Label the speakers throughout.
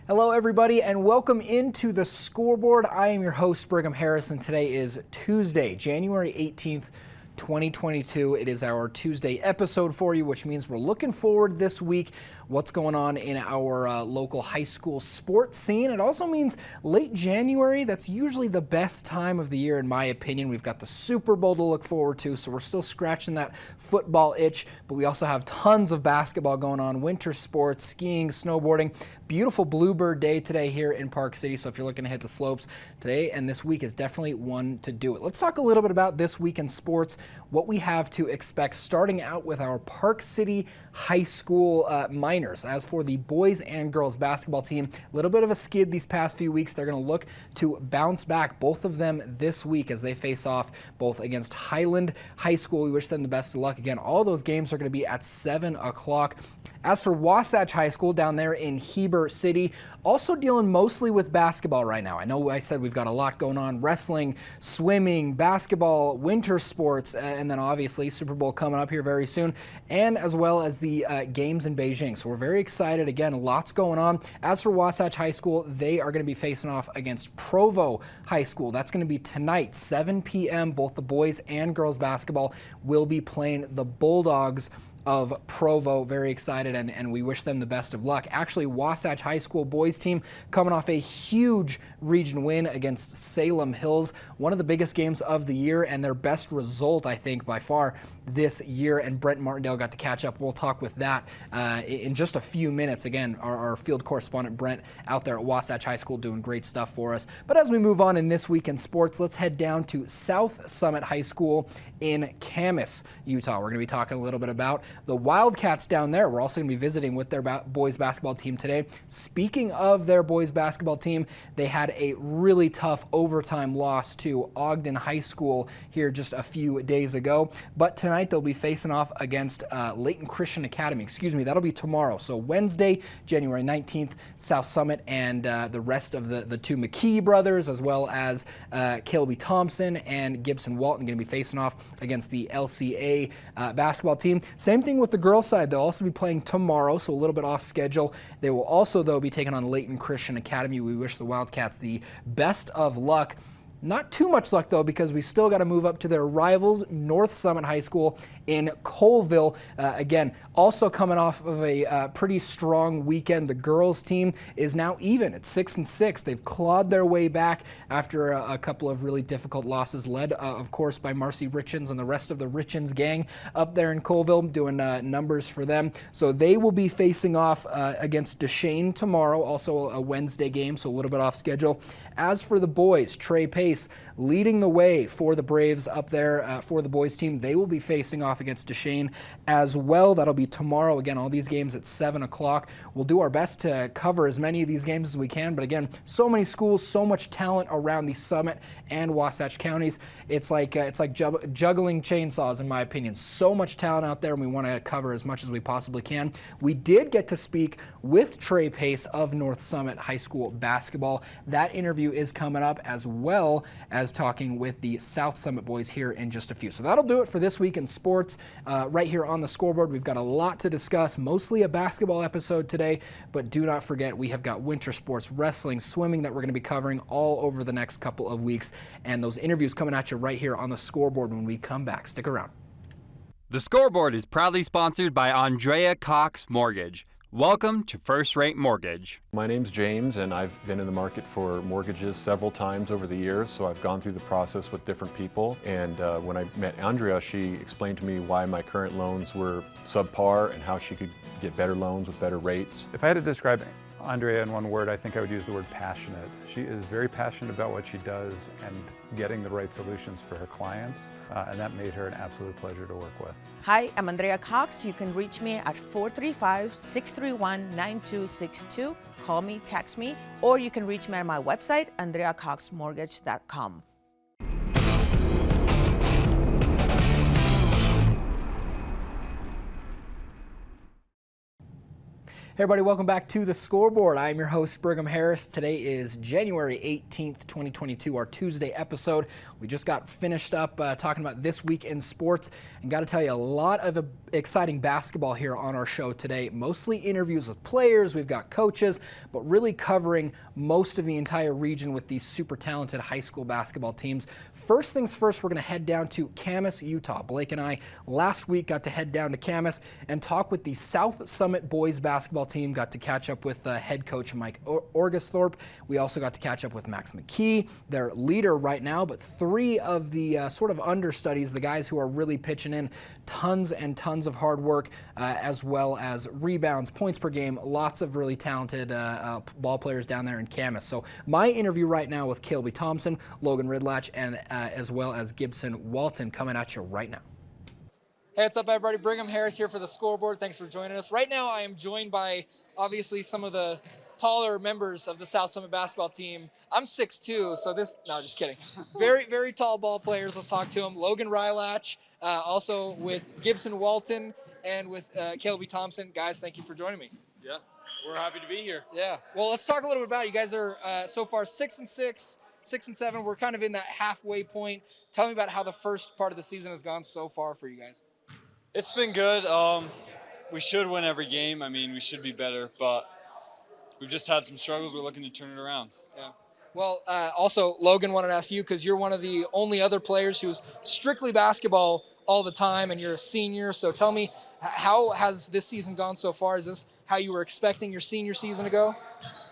Speaker 1: Hello, everybody, and welcome into the Scoreboard. I am your host, Brigham Harris, and today is Tuesday, January 18th, 2022. It is our Tuesday episode for you, which means we're looking forward this week what's going on in our local high school sports scene. It also means late January. That's usually the best time of the year, in my opinion. We've got the Super Bowl to look forward to, so we're still scratching that football itch, but we also have tons of basketball going on, winter sports, skiing, snowboarding. Beautiful Bluebird Day today here in Park City, so if you're looking to hit the slopes today and this week is definitely one to do it. Let's talk a little bit about this week in sports, what we have to expect, starting out with our Park City High School Miners. As for the boys and girls basketball team, a little bit of a skid these past few weeks. They're going to look to bounce back, both of them this week, as they face off both against Highland High School. We wish them the best of luck. Again, all those games are going to be at 7 o'clock. As for Wasatch High School down there in Heber City, also dealing mostly with basketball right now. I know I said we've got a lot going on: wrestling, swimming, basketball, winter sports, and then obviously Super Bowl coming up here very soon, and as well as the games in Beijing. So we're very excited. Again, lots going on. As for Wasatch High School, they are going to be facing off against Provo High School. That's going to be tonight, 7 p.m. Both the boys and girls basketball will be playing the Bulldogs of Provo. Very excited, and we wish them the best of luck. Actually, Wasatch High School boys team coming off a huge region win against Salem Hills, one of the biggest games of the year and their best result, I think, by far this year, and Brent Martindale got to catch up. We'll talk with that in just a few minutes. Again, our field correspondent Brent out there at Wasatch High School doing great stuff for us. But as we move on in this week in sports, let's head down to South Summit High School in Camas, Utah. We're going to be talking a little bit about the Wildcats down there. We're also going to be visiting with their boys basketball team today. Speaking of their boys basketball team, they had a really tough overtime loss to Ogden High School here just a few days ago. But tonight they'll be facing off against Layton Christian Academy. Excuse me, that'll be tomorrow. So Wednesday, January 19th, South Summit and the rest of the two McKee brothers, as well as Caleby Thompson and Gibson Walton, going to be facing off against the LCA basketball team. Same thing with the girls side. They'll also be playing tomorrow, so a little bit off schedule. They will also, though, be taking on Layton Christian Academy. We wish the Wildcats the best of luck. Not too much luck, though, because we still got to move up to their rivals, North Summit High School in Colville. Again, also coming off of a pretty strong weekend. The girls team is now even at 6-6. They've clawed their way back after a couple of really difficult losses, led, of course, by Marcy Richens and the rest of the Richens gang up there in Colville, doing numbers for them. So they will be facing off against Duchesne tomorrow, also a Wednesday game, so a little bit off schedule. As for the boys, Trey Pace leading the way for the Braves up there for the boys team. They will be facing off against Duchesne as well. That'll be tomorrow. Again, all these games at 7 o'clock. We'll do our best to cover as many of these games as we can, but again, so many schools, so much talent around the Summit and Wasatch counties. It's like juggling chainsaws, in my opinion. So much talent out there, and we want to cover as much as we possibly can. We did get to speak with Trey Pace of North Summit High School basketball. That interview is coming up, as well as talking with the South Summit boys here in just a few. So that'll do it for this week in sports. Right here on the Scoreboard, we've got a lot to discuss, mostly a basketball episode today, but do not forget we have got winter sports, wrestling, swimming that we're going to be covering all over the next couple of weeks, and those interviews coming at you right here on the Scoreboard when we come back. Stick around.
Speaker 2: The Scoreboard is proudly sponsored by Andrea Cox Mortgage. Welcome to First Rate Mortgage.
Speaker 3: My name's James, and I've been in the market for mortgages several times over the years, so I've gone through the process with different people. And when I met Andrea, she explained to me why my current loans were subpar and how she could get better loans with better rates.
Speaker 4: If I had to describe Andrea in one word, I think I would use the word passionate. She is very passionate about what she does and getting the right solutions for her clients, and that made her an absolute pleasure to work with.
Speaker 5: Hi, I'm Andrea Cox. You can reach me at 435-631-9262. Call me, text me, or you can reach me at my website, andreacoxmortgage.com.
Speaker 1: Hey everybody, welcome back to the Scoreboard. I am your host, Brigham Harris. Today is January 18th, 2022, our Tuesday episode. We just got finished up talking about this week in sports, and got to tell you, a lot of exciting basketball here on our show today. Mostly interviews with players, we've got coaches, but really covering most of the entire region with these super talented high school basketball teams. First things first, we're going to head down to Camas, Utah. Blake and I last week got to head down to Camas and talk with the South Summit boys basketball team. Got to catch up with head coach Mike Orgesthorpe. We also got to catch up with Max McKee, their leader right now, but three of the sort of understudies, the guys who are really pitching in tons and tons of hard work, as well as rebounds, points per game, lots of really talented ball players down there in Camas. So my interview right now with Caleby Thompson, Logan Ridlatch, and as well as Gibson Walton coming at you right now.
Speaker 6: Hey, what's up, everybody? Brigham Harris here for the Scoreboard. Thanks for joining us. Right now, I am joined by, obviously, some of the taller members of the South Summit basketball team. I'm 6'2", so no, just kidding. Very, very tall ball players. Let's talk to them. Logan Ridlatch, also with Gibson Walton, and with Caleby Thompson. Guys, thank you for joining me.
Speaker 7: Yeah, we're happy to be here.
Speaker 6: Yeah. Well, let's talk a little bit about it. You guys are so far 6-6, 6-7. We're kind of in that halfway point. Tell me about how the first part of the season has gone so far for you guys.
Speaker 7: It's been good. We should win every game. I mean, we should be better, but we've just had some struggles. We're looking to turn it around.
Speaker 6: Yeah. Well, also, Logan, wanted to ask you, because you're one of the only other players who's strictly basketball all the time, and you're a senior. So tell me, how has this season gone so far? Is this how you were expecting your senior season to go?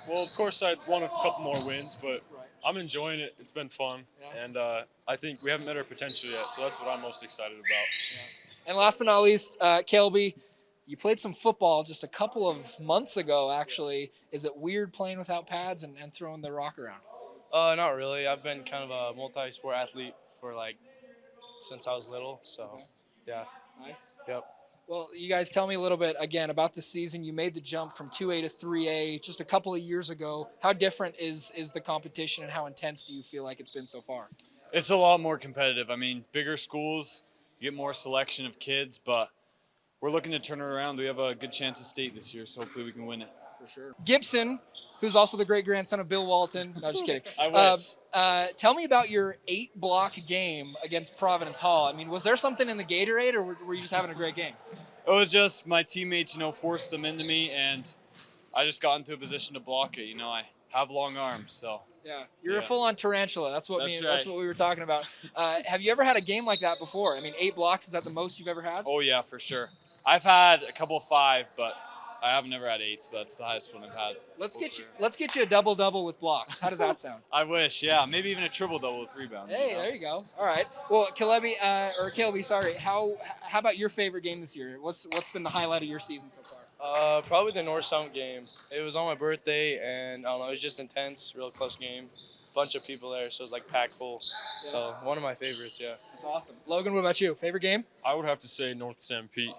Speaker 8: Well, of course, I'd want a couple more wins, but I'm enjoying it. It's been fun, and I think we haven't met our potential yet, so that's what I'm most excited about.
Speaker 6: Yeah. And last but not least, Caleby, you played some football just a couple of months ago, actually. Is it weird playing without pads and throwing the rock around?
Speaker 9: Not really. I've been kind of a multi-sport athlete for since I was little, so yeah.
Speaker 6: Nice.
Speaker 9: Yep.
Speaker 6: Well, you guys tell me a little bit, again, about the season. You made the jump from 2A to 3A just a couple of years ago. How different is the competition, and how intense do you feel like it's been so far?
Speaker 7: It's a lot more competitive. I mean, bigger schools, you get more selection of kids, but we're looking to turn it around. We have a good chance of state this year, so hopefully we can win it.
Speaker 6: For sure. Gibson, who's also the great-grandson of Bill Walton. No, just kidding.
Speaker 7: I wish.
Speaker 6: Tell me about your 8-block game against Providence Hall. I mean, was there something in the Gatorade, or were you just having a great game?
Speaker 7: It was just my teammates, forced them into me, and I just got into a position to block it. I have long arms, so.
Speaker 6: Yeah, you're a full-on tarantula. That's what we were talking about. Have you ever had a game like that before? I mean, 8 blocks, is that the most you've ever had?
Speaker 7: Oh, yeah, for sure. I've had a couple of 5, but I have never had 8, so that's the highest one I've had.
Speaker 6: Let's get you a double-double with blocks. How does that sound?
Speaker 7: I wish, yeah. Maybe even a triple-double with rebounds.
Speaker 6: Hey, there you go. All right. Well, Caleby, how about your favorite game this year? What's been the highlight of your season so far?
Speaker 9: Probably the North Summit game. It was on my birthday, and I don't know, it was just intense, real close game. Bunch of people there, so it was packed full. Yeah. So one of my favorites, yeah.
Speaker 6: That's awesome. Logan, what about you? Favorite game?
Speaker 8: I would have to say North St. Pete.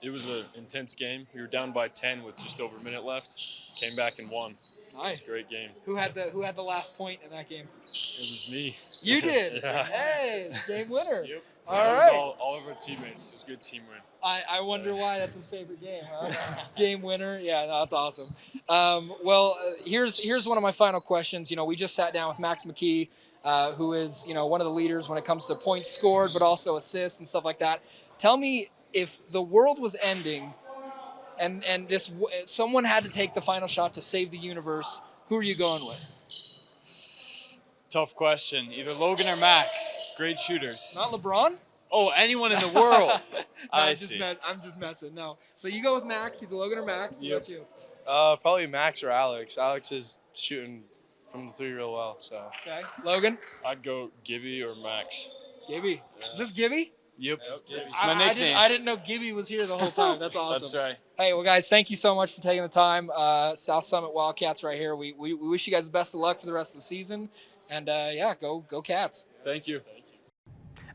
Speaker 8: It was an intense game. We were down by 10 with just over a minute left. Came back and won.
Speaker 6: Nice.
Speaker 8: It was a great game.
Speaker 6: Who had the last point in that game?
Speaker 8: It was me.
Speaker 6: You did?
Speaker 8: Yeah.
Speaker 6: Hey, game winner.
Speaker 8: Yep.
Speaker 6: All
Speaker 8: it
Speaker 6: right.
Speaker 8: was all of our teammates. It was a good team win.
Speaker 6: I wonder why that's his favorite game, huh? Game winner. Yeah, no, that's awesome. Well, here's one of my final questions. We just sat down with Max McKee, who is one of the leaders when it comes to points scored, but also assists and stuff like that. Tell me, if the world was ending, and someone had to take the final shot to save the universe, who are you going with?
Speaker 7: Tough question. Either Logan or Max. Great shooters.
Speaker 6: Not LeBron?
Speaker 7: Oh, anyone in the world.
Speaker 6: No,
Speaker 7: I'm
Speaker 6: just messing. No. So you go with Max, either Logan or Max. What about you?
Speaker 9: Probably Max or Alex. Alex is shooting from the 3 real well, so.
Speaker 6: Okay. Logan?
Speaker 8: I'd go Gibby or Max.
Speaker 6: Gibby.
Speaker 8: Yeah.
Speaker 6: Is this Gibby?
Speaker 7: Yep.
Speaker 6: It's my nickname. I didn't know Gibby was here the whole time. That's awesome.
Speaker 7: That's right.
Speaker 6: Hey, well, guys, thank you so much for taking the time. South Summit Wildcats right here. We wish you guys the best of luck for the rest of the season. And, go Cats.
Speaker 7: Thank you.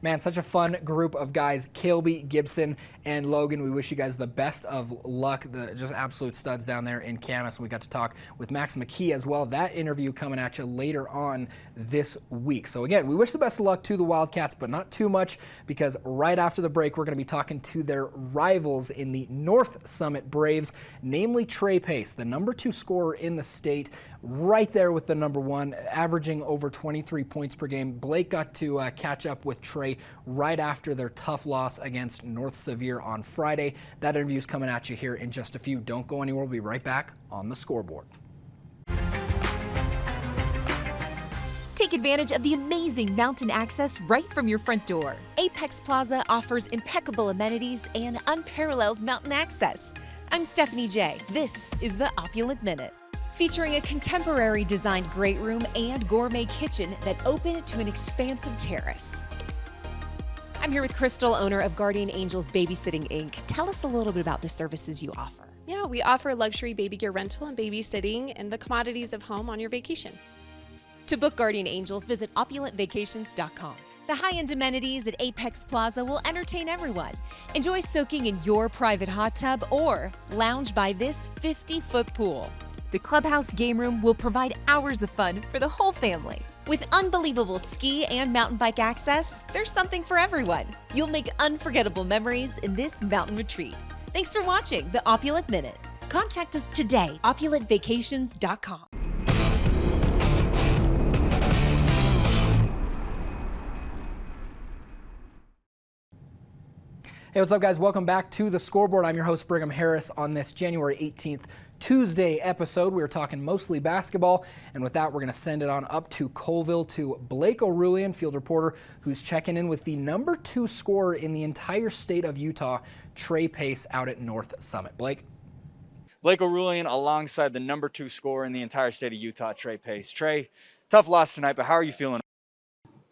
Speaker 1: Man, such a fun group of guys. Kilby, Gibson, and Logan. We wish you guys the best of luck. Just absolute studs down there in Camas. We got to talk with Max McKee as well. That interview coming at you later on this week. So again, we wish the best of luck to the Wildcats, but not too much, because right after the break, we're going to be talking to their rivals in the North Summit Braves, namely Trey Pace, the number 2 scorer in the state, right there with the number 1, averaging over 23 points per game. Blake got to catch up with Trey right after their tough loss against North Sevier on Friday. That interview is coming at you here in just a few. Don't go anywhere. We'll be right back on the Scoreboard.
Speaker 10: Take advantage of the amazing mountain access right from your front door. Apex Plaza offers impeccable amenities and unparalleled mountain access. I'm Stephanie J. This is the Opulent Minute. Featuring a contemporary designed great room and gourmet kitchen that open to an expansive terrace. I'm here with Crystal, owner of Guardian Angels Babysitting Inc. Tell us a little bit about the services you offer.
Speaker 11: Yeah, we offer luxury baby gear rental and babysitting and the commodities of home on your vacation.
Speaker 10: To book Guardian Angels, visit opulentvacations.com. The high-end amenities at Apex Plaza will entertain everyone. Enjoy soaking in your private hot tub or lounge by this 50-foot pool. The clubhouse game room will provide hours of fun for the whole family. With unbelievable ski and mountain bike access, there's something for everyone. You'll make unforgettable memories in this mountain retreat. Thanks for watching the Opulent Minute. Contact us today, opulentvacations.com.
Speaker 1: Hey, what's up, guys? Welcome back to the Scoreboard. I'm your host, Brigham Harris. On this January 18th Tuesday episode, we were talking mostly basketball, and with that, we're going to send it on up to Colville to Blake O'Rulian, field reporter, who's checking in with the number 2 scorer in the entire state of Utah, Trey Pace, out at North Summit. Blake?
Speaker 12: Blake O'Rulian alongside the number 2 scorer in the entire state of Utah, Trey Pace. Trey, tough loss tonight, but how are you feeling?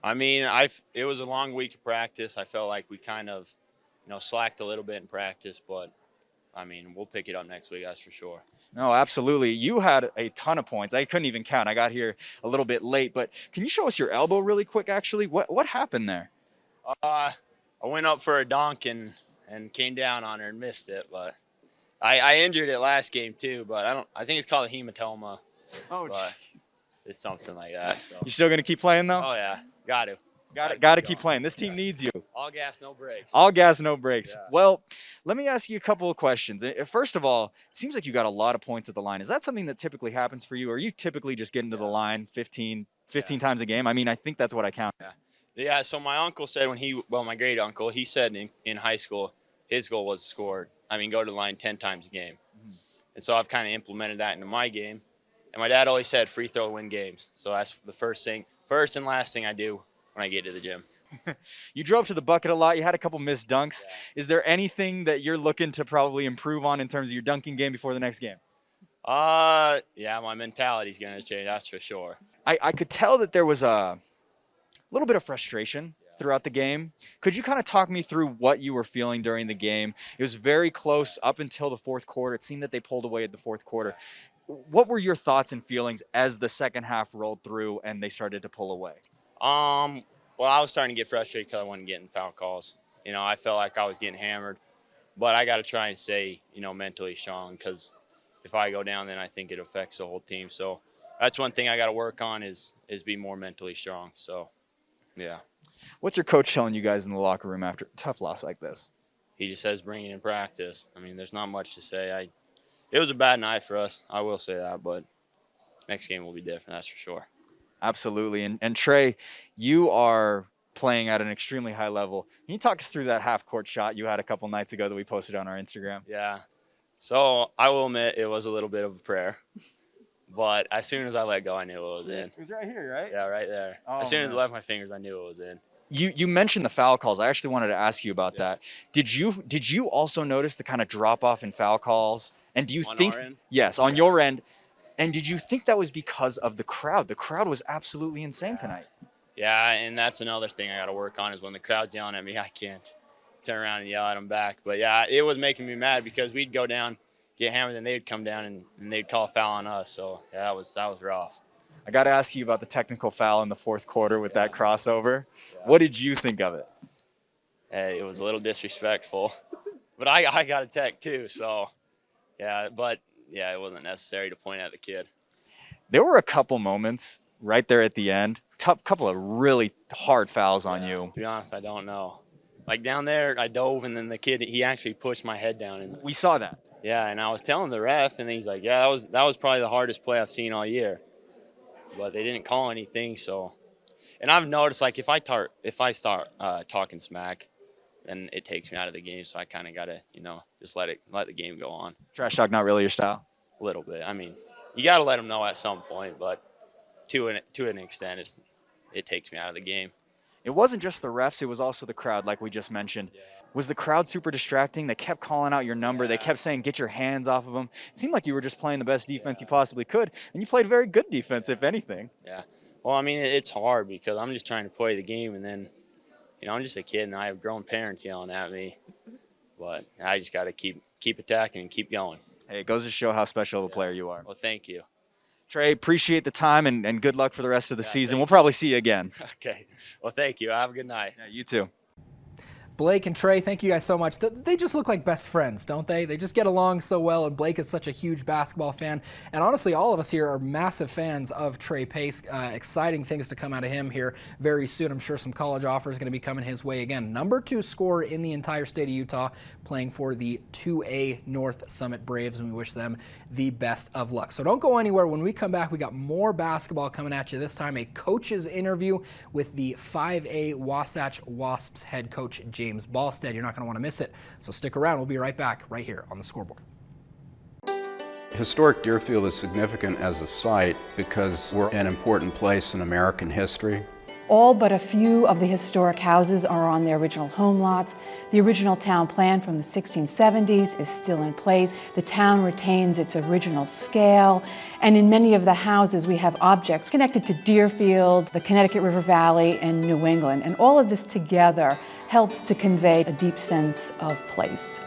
Speaker 13: I mean, it was a long week of practice. I felt like we kind of slacked a little bit in practice, but I mean, we'll pick it up next week, that's for sure.
Speaker 12: No, absolutely. You had a ton of points. I couldn't even count. I got here a little bit late, but can you show us your elbow really quick, actually? What happened there?
Speaker 13: I went up for a dunk and came down on her and missed it, but I injured it last game too, but I think it's called a hematoma.
Speaker 12: Oh,
Speaker 13: but it's something like that. So.
Speaker 12: You still going to keep playing, though?
Speaker 13: Oh, yeah. Got to.
Speaker 12: Got to keep playing. This team needs you.
Speaker 13: All gas, no brakes.
Speaker 12: All gas, no brakes.
Speaker 13: Yeah.
Speaker 12: Well, let me ask you a couple of questions. First of all, it seems like you got a lot of points at the line. Is that something that typically happens for you? Or are you typically just getting to the line 15 times a game? I mean, I think that's what I count.
Speaker 13: Yeah, so my uncle said my great uncle, he said in high school, his goal was to go to the line 10 times a game. Mm-hmm. And so I've kind of implemented that into my game. And my dad always said free throw win games. So that's the first and last thing I do when I get to the gym.
Speaker 12: You drove to the bucket a lot. You had a couple missed dunks. Yeah. Is there anything that you're looking to probably improve on in terms of your dunking game before the next game?
Speaker 13: Yeah, my mentality's going to change, that's for sure.
Speaker 12: I could tell that there was a little bit of frustration throughout the game. Could you kind of talk me through what you were feeling during the game? It was very close up until the fourth quarter. It seemed that they pulled away at the fourth quarter. What were your thoughts and feelings as the second half rolled through and they started to pull away?
Speaker 13: Well, I was starting to get frustrated because I wasn't getting foul calls. I felt like I was getting hammered. But I got to try and stay, mentally strong, because if I go down, then I think it affects the whole team. So that's one thing I got to work on is be more mentally strong. So, yeah.
Speaker 12: What's your coach telling you guys in the locker room after a tough loss like this?
Speaker 13: He just says bring it in practice. I mean, there's not much to say. It was a bad night for us. I will say that, but next game will be different, that's for sure.
Speaker 12: Absolutely. And Trey, you are playing at an extremely high level. Can you talk us through that half-court shot you had a couple nights ago that we posted on our Instagram?
Speaker 13: Yeah. So I will admit it was a little bit of a prayer. But as soon as I let go, I knew it was in.
Speaker 12: It was right here, right?
Speaker 13: Yeah, right there.
Speaker 12: Oh,
Speaker 13: as soon as I left my fingers, I knew it was in.
Speaker 12: You mentioned the foul calls. I actually wanted to ask you about that. Did you also notice the kind of drop-off in foul calls? And do you think –
Speaker 13: our end?
Speaker 12: Yes, on your end. And did you think that was because of the crowd? The crowd was absolutely insane tonight.
Speaker 13: Yeah, and that's another thing I got to work on is when the crowd's yelling at me, I can't turn around and yell at them back. But, yeah, it was making me mad because we'd go down, get hammered, and they'd come down and they'd call a foul on us. So, yeah, that was rough.
Speaker 12: I got to ask you about the technical foul in the fourth quarter with that crossover. Yeah. What did you think of it?
Speaker 13: It was a little disrespectful, but I got a tech too. So yeah, but yeah, it wasn't necessary to point at the kid.
Speaker 12: There were a couple moments right there at the end, couple of really hard fouls on you.
Speaker 13: To be honest, I don't know. Like down there, I dove, and then the kid, he actually pushed my head down. And
Speaker 12: we saw that.
Speaker 13: Yeah, and I was telling the ref, and he's like, "Yeah, that was probably the hardest play I've seen all year." But they didn't call anything, so. And I've noticed, like, if I start talking smack, then it takes me out of the game. So I kind of gotta, just let the game go on.
Speaker 12: Trash talk, not really your style.
Speaker 13: A little bit. I mean, you gotta let them know at some point, but to an extent, it takes me out of the game.
Speaker 12: It wasn't just the refs, it was also the crowd, like we just mentioned. Yeah. Was the crowd super distracting? They kept calling out your number. Yeah. They kept saying, get your hands off of them. It seemed like you were just playing the best defense you possibly could, and you played very good defense, if anything.
Speaker 13: Yeah. Well, I mean, it's hard because I'm just trying to play the game, and then, I'm just a kid, and I have grown parents yelling at me. But I just got to keep attacking and keep going.
Speaker 12: Hey, it goes to show how special of a player you are.
Speaker 13: Well, thank you.
Speaker 12: Trey, appreciate the time, and good luck for the rest of the season. We'll probably see you again.
Speaker 13: Okay. Well, thank you. Have a good night.
Speaker 12: Yeah, you too.
Speaker 1: Blake and Trey, thank you guys so much. They just look like best friends, don't they? They just get along so well, and Blake is such a huge basketball fan. And honestly, all of us here are massive fans of Trey Pace. Exciting things to come out of him here very soon. I'm sure some college offers going to be coming his way again. Number 2 scorer in the entire state of Utah, playing for the 2A North Summit Braves, and we wish them the best of luck. So don't go anywhere. When we come back, we got more basketball coming at you. This time, a coach's interview with the 5A Wasatch Wasps head coach, James Ballstead. You're not going to want to miss it. So stick around. We'll be right back right here on the Scoreboard.
Speaker 14: Historic Deerfield is significant as a site because we're an important place in American history.
Speaker 15: All but a few of the historic houses are on their original home lots. The original town plan from the 1670s is still in place. The town retains its original scale, and in many of the houses we have objects connected to Deerfield, the Connecticut River Valley, and New England. And all of this together helps to convey a deep sense of place.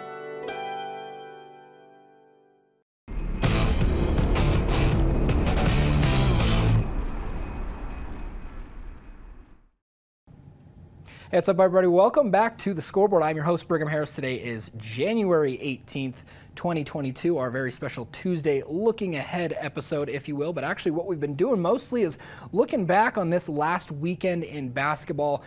Speaker 1: Hey, what's up, everybody? Welcome back to the Scoreboard. I'm your host, Brigham Harris. Today is January 18th, 2022, our very special Tuesday looking ahead episode, if you will. But actually what we've been doing mostly is looking back on this last weekend in basketball.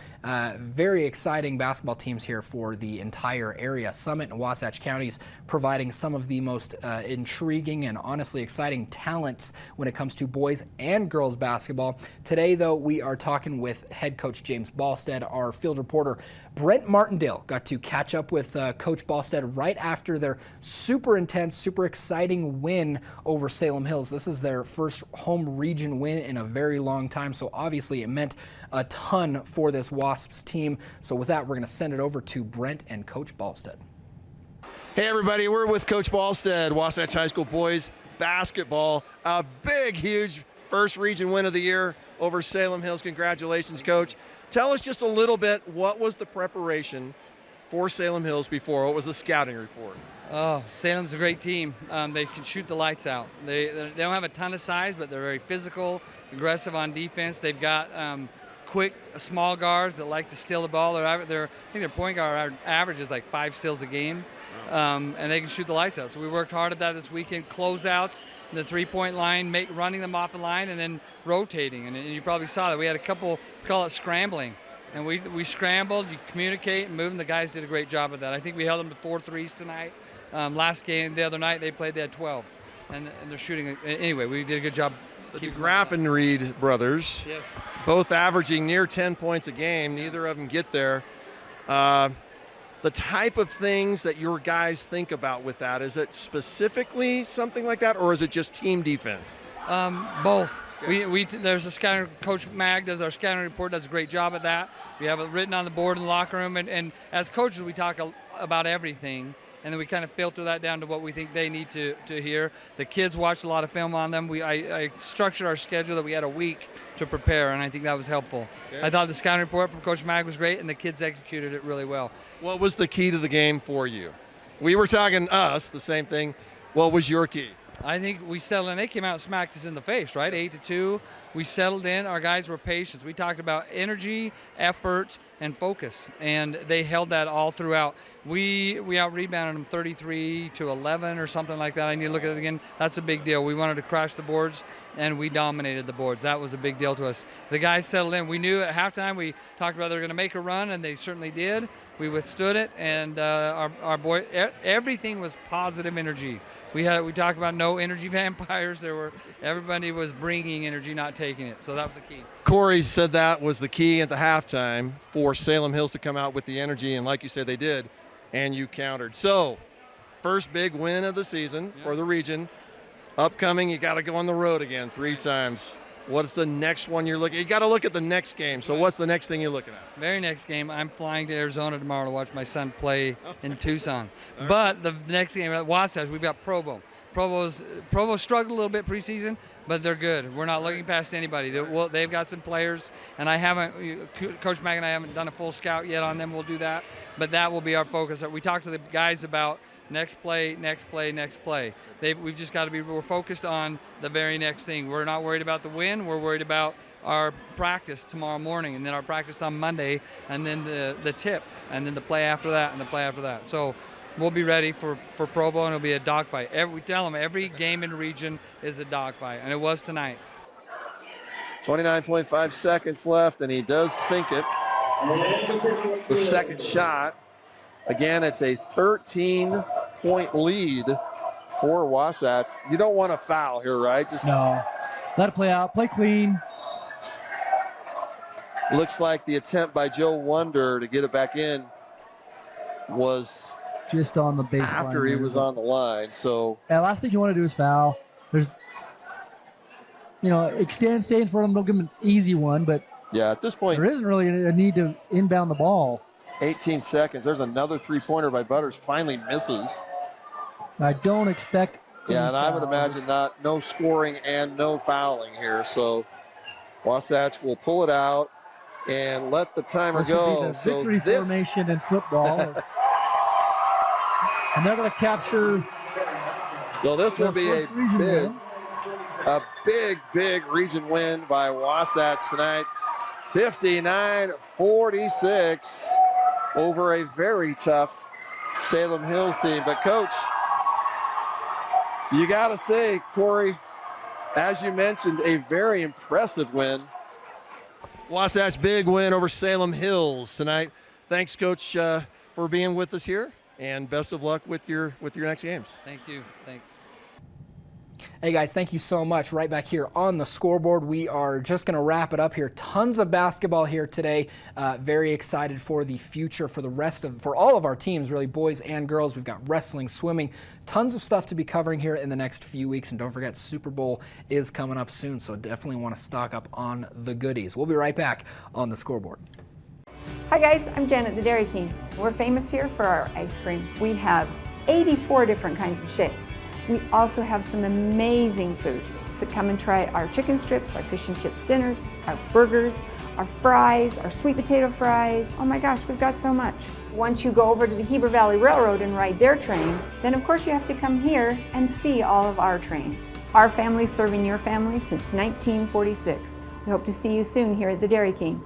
Speaker 1: Very exciting basketball teams here for the entire area. Summit and Wasatch counties providing some of the most intriguing and honestly exciting talents when it comes to boys and girls basketball. Today, though, we are talking with head coach James Ballstead. Our field reporter Brent Martindale got to catch up with Coach Ballstead right after their super intense, super exciting win over Salem Hills. This is their first home region win in a very long time, so obviously it meant a ton for this Wasps team. So with that, we're going to send it over to Brent and Coach Ballstead.
Speaker 16: Hey everybody, we're with Coach Ballstead, Wasatch High School boys basketball. A big, huge first region win of the year over Salem Hills. Congratulations, Coach. Tell us just a little bit, what was the preparation for Salem Hills before? What was the scouting report?
Speaker 17: Oh, Salem's a great team. They can shoot the lights out. They don't have a ton of size, but they're very physical, aggressive on defense. They've got quick, small guards that like to steal the ball. I think their point guard average is like 5 steals a game, and they can shoot the lights out. So we worked hard at that this weekend. Closeouts, the three-point line, running them off the line, and then rotating. And you probably saw that. We had a couple, call it scrambling. And we scrambled, you communicate, and move, and the guys did a great job of that. I think we held them to 4 threes tonight. Last game, the other night, they had 12. And they're shooting. Anyway, we did a good job.
Speaker 16: The Graffenried brothers,
Speaker 17: yes,
Speaker 16: both averaging near 10 points a game. Neither of them get there. The type of things that your guys think about with that, is it specifically something like that, or is it just team defense?
Speaker 17: Both. There's a scouting, Coach Mag does our scouting report, does a great job at that. We have it written on the board in the locker room, and as coaches we talk about everything, and then we kind of filter that down to what we think they need to hear. The kids watched a lot of film on them. I structured our schedule that we had a week to prepare, and I think that was helpful. Okay. I thought the scouting report from Coach Mag was great, and the kids executed it really well.
Speaker 16: What was the key to the game for you? We were talking us, the same thing. What was your key?
Speaker 17: I think we settled in. They came out and smacked us in the face, right? 8-2. we settled in. Our guys were patient. We talked about energy, effort, and focus, and they held that all throughout. We out-rebounded them 33-11 or something like that. I need to look at it again. That's a big deal. We wanted to crash the boards, and we dominated the boards. That was a big deal to us. The guys settled in. We knew at halftime, we talked about they were going to make a run, and they certainly did. We withstood it, and our boy, everything was positive energy. We talked about no energy vampires. Everybody was bringing energy, not taking it. So that was the key.
Speaker 16: Corey said that was the key at the halftime for Salem Hills to come out with the energy, and like you said, they did, and you countered. So, first big win of the season for the region. Upcoming, you got to go on the road again 3 times. What's the next one you're looking at? You got to look at the next game. So what's the next thing you're looking at?
Speaker 17: Very next game, I'm flying to Arizona tomorrow to watch my son play in Tucson. But the next game at Wasatch, we've got Provo. Provo struggled a little bit preseason, but they're good. We're not looking past anybody. They've got some players, and Coach Mack and I haven't done a full scout yet on them. We'll do that, but that will be our focus. We talked to the guys about next play, next play, next play. We've just got to we're focused on the very next thing. We're not worried about the win. We're worried about our practice tomorrow morning, and then our practice on Monday, and then the tip, and then the play after that, and the play after that. So we'll be ready for Provo, and it'll be a dogfight. We tell them every game in the region is a dogfight, and it was tonight.
Speaker 16: 29.5 seconds left, and he does sink it. The second shot. Again, it's a 13-point lead for Wasatch. You don't want to foul here, right?
Speaker 18: No. Let it play out. Play clean.
Speaker 16: Looks like the attempt by Joe Wonder to get it back in was
Speaker 18: just on the baseline.
Speaker 16: After he was on the line, so.
Speaker 18: Yeah, last thing you want to do is foul. There's, stay in front of them. Don't give them an easy one, but
Speaker 16: yeah, at this point,
Speaker 18: there isn't really a need to inbound the ball.
Speaker 16: 18 seconds. There's another three-pointer by Butters. Finally misses.
Speaker 18: I don't expect.
Speaker 16: Yeah, and I would imagine no scoring and no fouling here. So Wasatch will pull it out and let the timer go.
Speaker 18: This will be the victory formation in football. And they're going to capture.
Speaker 16: So this will be a big region win by Wasatch tonight. 59-46 over a very tough Salem Hills team. But Coach, you got to say, Corey, as you mentioned, a very impressive win. Wasatch big win over Salem Hills tonight. Thanks, Coach, for being with us here, and best of luck with your next games.
Speaker 17: Thank you. Thanks.
Speaker 1: Hey guys, thank you so much. Right back here on the scoreboard, we are just going to wrap it up here. Tons of basketball here today. Very excited for the future for all of our teams, really, boys and girls. We've got wrestling, swimming, tons of stuff to be covering here in the next few weeks. And don't forget, Super Bowl is coming up soon, so definitely want to stock up on the goodies. We'll be right back on the scoreboard.
Speaker 19: Hi guys, I'm Janet the Dairy King. We're famous here for our ice cream. We have 84 different kinds of shapes. We also have some amazing food. So come and try our chicken strips, our fish and chips dinners, our burgers, our fries, our sweet potato fries. Oh my gosh, we've got so much. Once you go over to the Heber Valley Railroad and ride their train, then of course you have to come here and see all of our trains. Our family's serving your family since 1946. We hope to see you soon here at the Dairy King.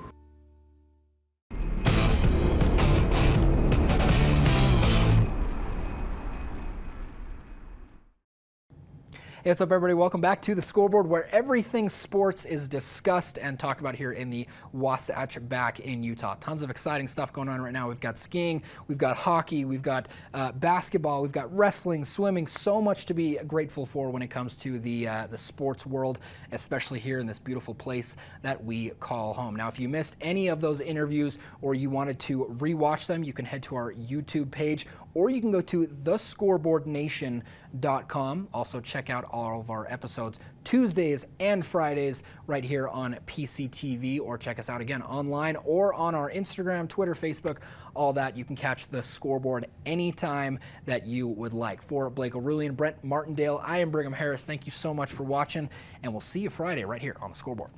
Speaker 1: Hey, what's up, everybody? Welcome back to the Scoreboard, where everything sports is discussed and talked about here in the Wasatch back in Utah. Tons of exciting stuff going on right now. We've got skiing, we've got hockey, we've got basketball, we've got wrestling, swimming. So much to be grateful for when it comes to the sports world, especially here in this beautiful place that we call home. Now, if you missed any of those interviews or you wanted to rewatch them, you can head to our YouTube page, or you can go to thescoreboardnation.com. Also, check out all of our episodes Tuesdays and Fridays right here on PCTV, or check us out again online or on our Instagram, Twitter, Facebook, all that. You can catch the Scoreboard anytime that you would like. For Blake O'Reilly and Brent Martindale, I am Brigham Harris. Thank you so much for watching, and we'll see you Friday right here on the Scoreboard.